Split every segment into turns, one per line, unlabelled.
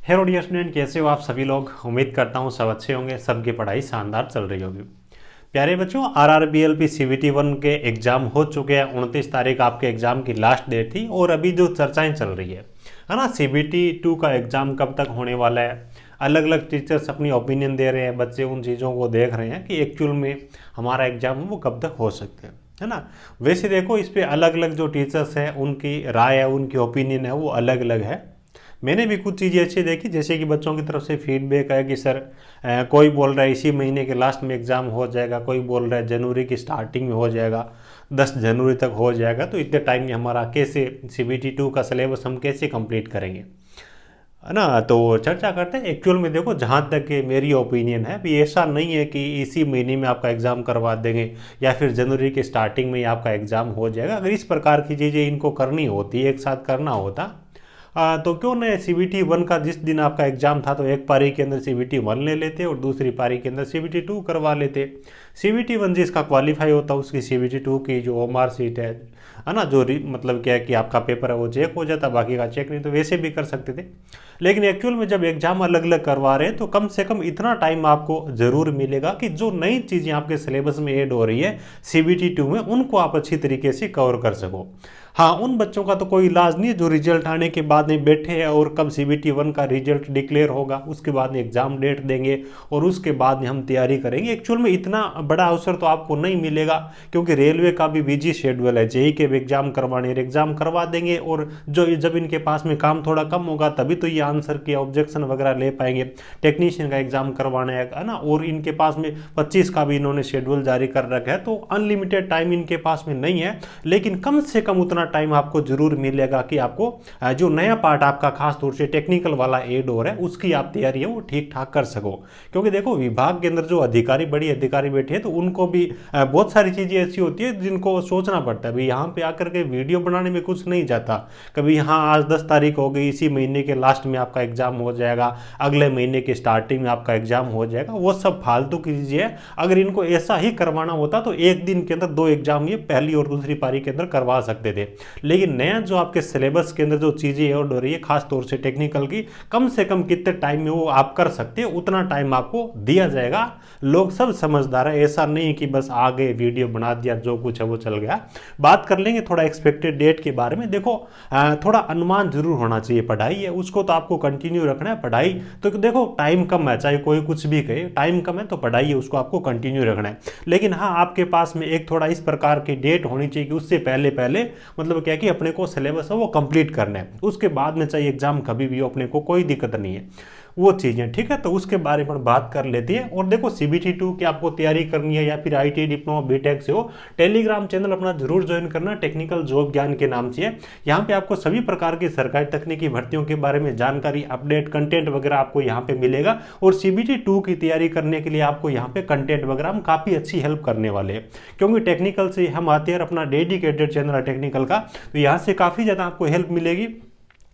Hello dear student, कैसे हो आप सभी लोग। उम्मीद करता हूँ सब अच्छे होंगे, सबकी पढ़ाई शानदार चल रही होगी। प्यारे बच्चों, RRBLP CBT 1 के एग्जाम हो चुके हैं। 29 तारीख आपके एग्जाम की लास्ट डेट थी और अभी जो चर्चाएं चल रही है ना, CBT 2 का एग्जाम कब तक होने वाला है। अलग अलग टीचर्स अपनी ओपिनियन दे रहे हैं, बच्चे उन चीज़ों को देख रहे हैं कि एक्चुअल में हमारा एग्जाम वो कब तक हो सकते हैं, है ना। वैसे देखो, इस पे अलग अलग जो टीचर्स हैं उनकी राय है, उनकी ओपिनियन है, वो अलग अलग है। मैंने भी कुछ चीज़ें अच्छी देखी, जैसे कि बच्चों की तरफ से फीडबैक है कि सर कोई बोल रहा है इसी महीने के लास्ट में एग्ज़ाम हो जाएगा, कोई बोल रहा है जनवरी की स्टार्टिंग में हो जाएगा, 10 जनवरी तक हो जाएगा। तो इतने टाइम में हमारा कैसे CBT 2 का सिलेबस हम कैसे कंप्लीट करेंगे, है ना। तो चर्चा करते हैं। एक्चुअल में देखो, जहाँ तक कि मेरी ओपिनियन है, भी ऐसा नहीं है कि इसी महीने में आपका एग्ज़ाम करवा देंगे या फिर जनवरी के स्टार्टिंग में ही आपका एग्ज़ाम हो जाएगा। अगर इस प्रकार की चीज़ें इनको करनी होती, एक साथ करना होता, तो क्यों ना CBT 1 का जिस दिन आपका एग्जाम था तो एक पारी के अंदर CBT 1 ले लेते और दूसरी पारी के अंदर CBT 2 करवा लेते। CBT 1 जिसका क्वालिफाई होता उसकी CBT 2 की जो OMR सीट है ना, जो मतलब क्या है कि आपका पेपर है वो चेक हो जाता, बाकी का चेक नहीं। तो वैसे भी कर सकते थे, लेकिन एक्चुअल में जब एग्जाम अलग अलग करवा रहे हैं तो कम से कम इतना टाइम आपको जरूर मिलेगा कि जो नई चीज़ें आपके सिलेबस में ऐड हो रही है CBT 2 में, उनको आप अच्छी तरीके से कवर कर सको। हाँ, उन बच्चों का तो कोई इलाज नहीं है जो रिजल्ट आने के बाद में बैठे हैं और कब CBT 1 का रिजल्ट डिक्लेयर होगा उसके बाद में एग्जाम डेट देंगे और उसके बाद में हम तैयारी करेंगे। एक्चुअल में इतना बड़ा अवसर तो आपको नहीं मिलेगा, क्योंकि रेलवे का भी बिजी शेड्यूल है। JEE के भी एग्जाम करवाने, एग्जाम करवा देंगे और जो जब इनके पास में काम थोड़ा कम होगा तभी तो ये आंसर के ऑब्जेक्शन वगैरह ले पाएंगे। टेक्नीशियन का एग्जाम करवाना है ना, और इनके पास में 25 का भी इन्होंने शेड्यूल जारी कर रखा है। तो अनलिमिटेड टाइम इनके पास में नहीं है, लेकिन कम से कम उतना टाइम आपको जरूर मिलेगा कि आपको जो नया पार्ट आपका खास तौर से टेक्निकल वाला एड हो रहा है उसकी आप तैयारी है वो ठीक ठाक कर सको। क्योंकि देखो, विभाग के अंदर जो अधिकारी, बड़ी अधिकारी बैठे हैं, तो उनको भी बहुत सारी चीज़ें ऐसी होती है जिनको सोचना पड़ता है। भाई यहाँ पे आकर के वीडियो बनाने में कुछ नहीं जाता। कभी यहाँ आज 10 तारीख हो गई, इसी महीने के लास्ट में आपका एग्जाम हो जाएगा, अगले महीने के स्टार्टिंग में आपका एग्जाम हो जाएगा, वो सब फालतू की चीज़ें है। अगर इनको ऐसा ही करवाना होता तो एक दिन के अंदर 2 एग्जाम ये पहली और दूसरी पारी के अंदर करवा सकते थे। लेकिन नया जो आपके सिलेबस के अंदर जो चीज़ें ऐड हो रही है, खास तौर से टेक्निकल की, कम से कम कितने टाइम में वो आप कर सकते हैं उतना टाइम आपको दिया जाएगा। लोग सब समझदार है, ऐसा नहीं है कि बस आ गए वीडियो बना दिया, जो कुछ है वो चल गया। बात कर लेंगे थोड़ा एक्सपेक्टेड डेट के बारे में। देखो, थोड़ा अनुमान जरूर होना चाहिए। पढ़ाई है उसको तो आपको कंटिन्यू रखना है। पढ़ाई तो देखो, टाइम कम है, चाहे कोई कुछ भी कहे, टाइम कम है तो पढ़ाई है उसको आपको कंटिन्यू रखना है। लेकिन हाँ, आपके पास में एक थोड़ा इस प्रकार की डेट होनी चाहिए कि उससे पहले पहले मतलब क्या कि अपने को सिलेबस है वो कंप्लीट करना है। उसके बाद में चाहे एग्जाम कभी भी हो, अपने को कोई दिक्कत नहीं है, वो चीज़ें ठीक है। तो उसके बारे में बात कर लेती है। और देखो, CBT 2 की आपको तैयारी करनी है या फिर ITI डिप्लोमा BTech से हो, टेलीग्राम चैनल अपना जरूर ज्वाइन करना, टेक्निकल जॉब ज्ञान के नाम से है। यहाँ पे आपको सभी प्रकार की सरकारी तकनीकी भर्तियों के बारे में जानकारी, अपडेट, कंटेंट वगैरह आपको यहाँ पे मिलेगा। और CBT 2 की तैयारी करने के लिए आपको यहाँ पे कंटेंट वगैरह हम काफ़ी अच्छी हेल्प करने वाले हैं, क्योंकि टेक्निकल से हम आते हैं, अपना डेडिकेटेड चैनल है टेक्निकल का, तो यहाँ से काफ़ी ज़्यादा आपको हेल्प मिलेगी।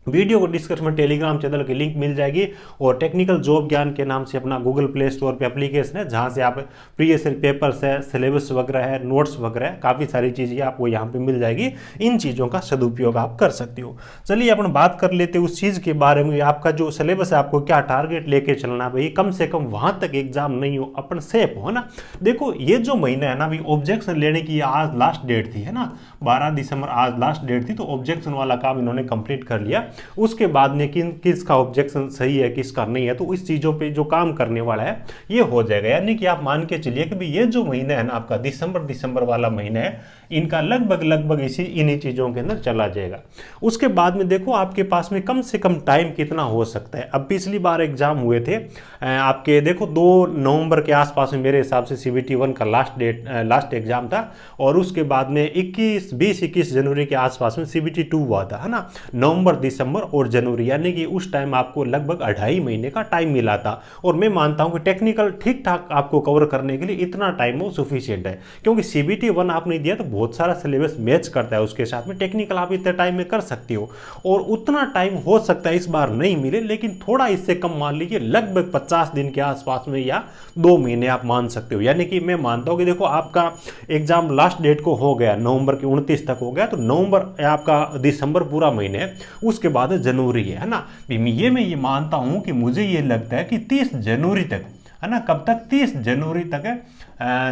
वीडियो को डिस्क्रिप्शन में टेलीग्राम चैनल की लिंक मिल जाएगी। और टेक्निकल जॉब ज्ञान के नाम से अपना गूगल प्ले स्टोर पे एप्लीकेशन है, जहाँ से आप प्रीवियस पेपर्स है, सिलेबस वगैरह है, नोट्स वगैरह है, काफ़ी सारी चीज़ें आपको यहाँ पे मिल जाएगी। इन चीज़ों का सदुपयोग आप कर सकते हो। चलिए अपन बात कर लेते हैं उस चीज़ के बारे में। आपका जो सिलेबस है, आपको क्या टारगेट लेके चलना है, भाई कम से कम वहाँ तक एग्जाम नहीं हो, अपन सेफ हो ना। देखो, ये जो महीना है ना, भाई ऑब्जेक्शन लेने की आज लास्ट डेट थी, है ना, 12 दिसंबर आज लास्ट डेट थी। तो ऑब्जेक्शन वाला काम इन्होंने कंप्लीट कर लिया। उसके बाद में किसका ऑब्जेक्शन सही है, किसका नहीं है, तो इस चीज़ों पे जो काम करने वाला है ये हो जाएगा। यानी कि आप मान के चलिए कि ये जो महीना है ना आपका, दिसंबर वाला महीना है, इनका लगभग इन्हीं चीज़ों के अंदर चला जाएगा। उसके बाद में देखो, आपके पास में कम से कम टाइम कितना हो सकता है। अब पिछली बार एग्जाम हुए थे आपके, देखो 2 नवंबर के आसपास में मेरे हिसाब से CBT 1 का लास्ट एग्जाम था। और उसके बाद में 20-21 जनवरी के आसपास में CBT 2 हुआ था, है ना, नवंबर, दिसंबर और जनवरी। यानी कि उस टाइम आपको लगभग 2.5 महीने का टाइम मिला था। और मैं मानता हूं कि टेक्निकल ठीक ठाक आपको कवर करने के लिए इतना टाइम वो सफिशिएंट है, क्योंकि CBT 1 आपने दिया तो बहुत सारा सिलेबस मैच करता है उसके साथ में। टेक्निकल आप इतने टाइम में कर सकती हो, और उतना टाइम हो सकता है इस बार नहीं मिले, लेकिन थोड़ा इससे कम मान लीजिए, लगभग 50 दिन के आसपास में या 2 महीने आप मान सकते हो। यानी कि मैं मानता हूं कि देखो, आपका एग्जाम लास्ट डेट को हो गया, नवंबर के 29 तक हो गया, तो नवंबर आपका दिसंबर पूरा महीने है, उसके उसके बाद जनवरी है ना। मैं ये मानता हूं कि मुझे ये लगता है कि 30 जनवरी तक, है ना, कब तक, 30 जनवरी तक है,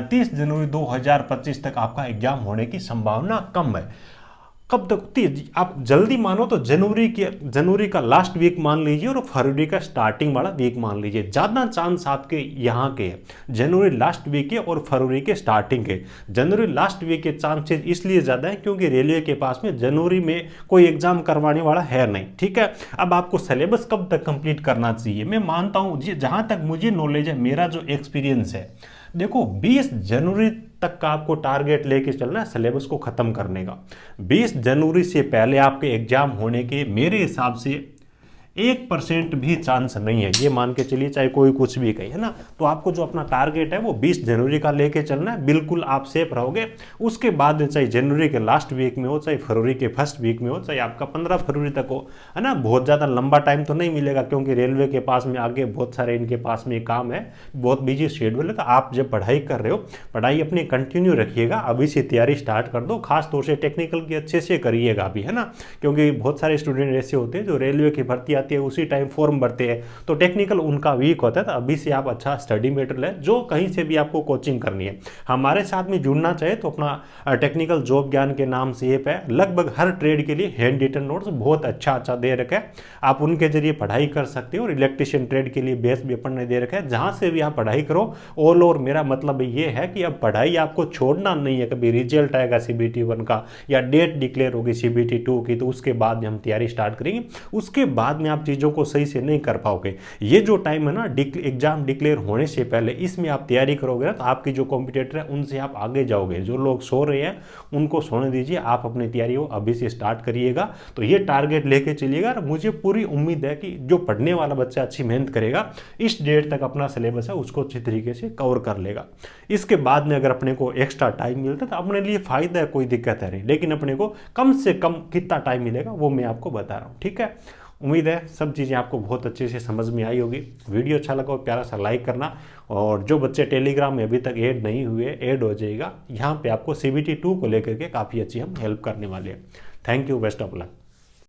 30 जनवरी 2025 तक आपका एग्जाम होने की संभावना कम है। कब तक, 30, आप जल्दी मानो तो जनवरी का लास्ट वीक मान लीजिए और फरवरी का स्टार्टिंग वाला वीक मान लीजिए। ज़्यादा चांस आपके यहाँ के हैं जनवरी लास्ट वीक के और फरवरी के स्टार्टिंग के। जनवरी लास्ट वीक के चांसेस इसलिए ज़्यादा है क्योंकि रेलवे के पास में जनवरी में कोई एग्जाम करवाने वाला है नहीं, ठीक है। अब आपको सिलेबस कब तक कंप्लीट करना चाहिए, मैं मानता हूँ जहाँ तक मुझे नॉलेज है, मेरा जो एक्सपीरियंस है, देखो 20 जनवरी तक का आपको टारगेट लेके चलना है सिलेबस को खत्म करने का। 20 जनवरी से पहले आपके एग्जाम होने के मेरे हिसाब से 1% भी चांस नहीं है, ये मान के चलिए, चाहे कोई कुछ भी कहे, है ना। तो आपको जो अपना टारगेट है वो 20 जनवरी का लेके चलना है, बिल्कुल आप सेफ रहोगे। उसके बाद चाहे जनवरी के लास्ट वीक में हो, चाहे फरवरी के फर्स्ट वीक में हो, चाहे आपका 15 फरवरी तक हो, है ना, बहुत ज़्यादा लंबा टाइम तो नहीं मिलेगा क्योंकि रेलवे के पास में आगे बहुत सारे इनके पास में काम है, बहुत बिजी शेड्यूल है। तो आप जब पढ़ाई कर रहे हो, पढ़ाई अपनी कंटिन्यू रखिएगा, अभी से तैयारी स्टार्ट कर दो, खासतौर से टेक्निकल की अच्छे से करिएगा अभी, है ना, क्योंकि बहुत सारे स्टूडेंट ऐसे होते हैं जो रेलवे की भर्ती आती है उसी टाइम फॉर्म भरते हैं, तो टेक्निकल उनका वीक होता है। तो अभी से आप अच्छा स्टडी मटेरियल है, जो कहीं से भी आपको कोचिंग करनी है, हमारे साथ में जुड़ना चाहे तो अपना टेक्निकल जॉब ज्ञान के नाम से ऐप है, लगभग हर ट्रेड के लिए हैंड रिटन नोट्स बहुत अच्छा दे रखा है, आप उनके जरिए पढ़ाई कर सकते हो। और इलेक्ट्रिशियन ट्रेड के लिए बेस भी अपन ने दे रखा है, जहां से भी आप पढ़ाई करो ऑल ओवर। मेरा मतलब ये है कि अब पढ़ाई आपको छोड़ना नहीं है, कभी रिजल्ट आएगा CBT 1 का या डेट डिक्लेयर होगी CBT 2 की, तो उसके बाद में हम तैयारी स्टार्ट करेंगे, उसके बाद में आप चीज़ों को सही से नहीं कर पाओगे। ये जो टाइम है ना एग्जाम डिक्लेयर होने से पहले, इसमें आप तैयारी करोगे ना तो आपकी जो कॉम्पिटिटर है उनसे आप आगे जाओगे। जो लोग सो रहे हैं उनको सोने दीजिए, आप अपनी तैयारी को अभी से स्टार्ट करिएगा। तो ये टारगेट लेके चलिएगा, और मुझे पूरी उम्मीद है कि जो पढ़ने वाला बच्चा अच्छी मेहनत करेगा, इस डेट तक अपना सिलेबस है उसको अच्छी तरीके से कवर कर लेगा। इसके बाद में अगर अपने को एक्स्ट्रा टाइम मिलता है तो अपने लिए फायदा है, कोई दिक्कत है नहीं, लेकिन अपने को कम से कम कितना टाइम मिलेगा वो मैं आपको बता रहा हूँ, ठीक है। उम्मीद है सब चीज़ें आपको बहुत अच्छे से समझ में आई होगी। वीडियो अच्छा लगा हो प्यारा सा लाइक करना, और जो बच्चे टेलीग्राम में अभी तक ऐड नहीं हुए ऐड हो जाएगा, यहाँ पे आपको CBT 2 को लेकर के काफ़ी अच्छी हम हेल्प करने वाले हैं। Thank you, best of luck.